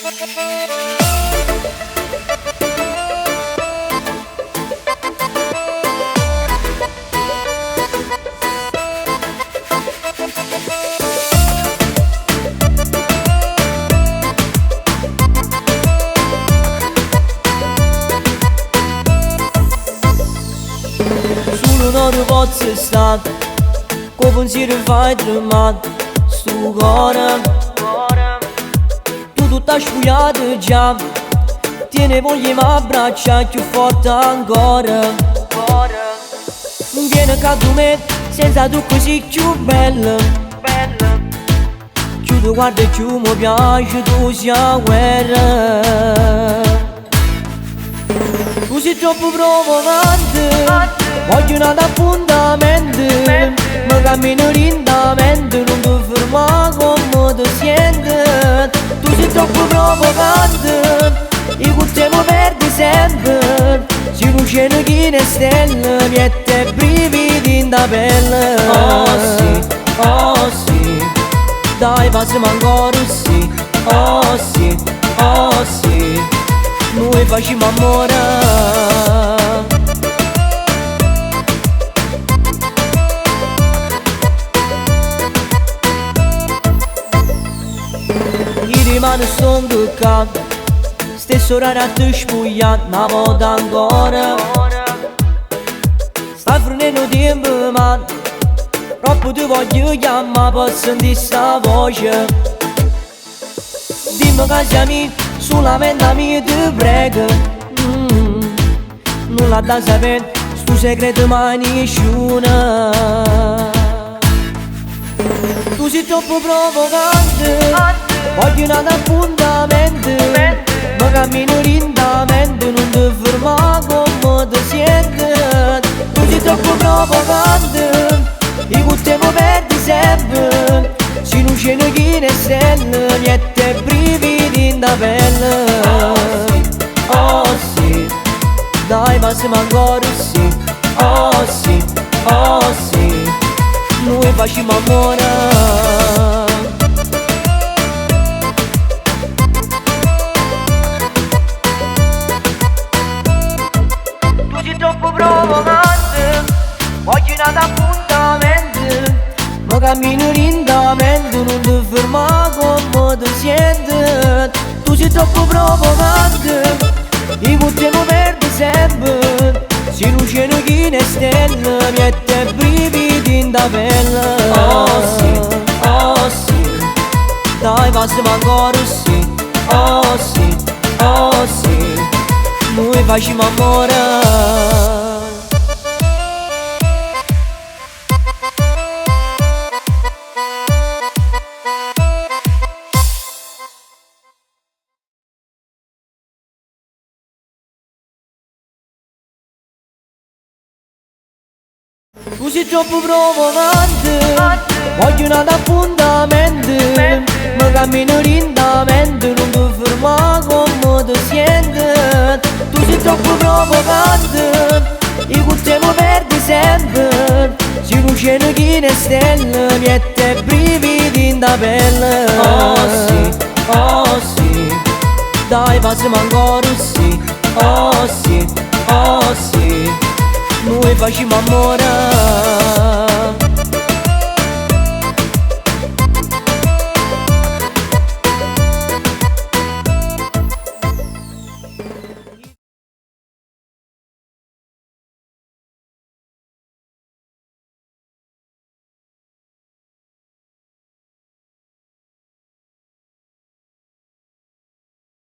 Solo non posso stare, con pensiero fai tremare sto cuore. Tu tutta spugliata già, tieni voglia mi abbraccia più forte ancora. Vieni ca tu me, senza tu così più bella. Più tu guarda più mi piace, tu sia guerra. Tu sei troppo provocante, voglio un appuntamento. Mi cammino lentamente, non ti fermare come ti senti. Tu sei troppo provocante, i cuore mi perdi sempre. Si luce chi ne stelle, miette brividi in da pelle. Oh sì, dai passiamo ancora sì. Oh sì, noi facciamo amore. Mi rimane stroncato, stesso orario a te spugliato, una volta ancora. Stai frunendo tempo ma troppo ti voglio chiamare per sentire sta voce. Dimmi che siamo solamente mia ti prego. Nulla da sapere, sto segreto mai nessuno. Tu sei troppo provocante, voglio un appuntamento. Mi cammino lentamente, non ti fermare come ti senti. Tu sei troppo provocante, i cuore mi perdi sempre. Si luce chi ne stelle, niente brividi in da pelle. Oh sì, dai passiamo ancora sì. Oh sì, noi facciamo amore. Tu sei troppo provocante, voglio un appuntamento. Mi cammino lentamente, non ti fermare come ti senti. Tu sei troppo provocante, i cuore mi perdi sempre. Si luce chi ne stelle, miette brividi in da pelle. Oh sì, dai passiamo ancora sì. Oh sì, noi facciamo amore. Tu sei troppo provocante, voglio un appuntamento. Mi cammino lentamente, non ti fermare come ti senti. Tu sei troppo provocante, i cuore mi perdi sempre. Si luce chi ne stelle, miette brividi in da pelle. Oh sì, dai passiamo ancora sì. Oh sì, noi facciamo amore.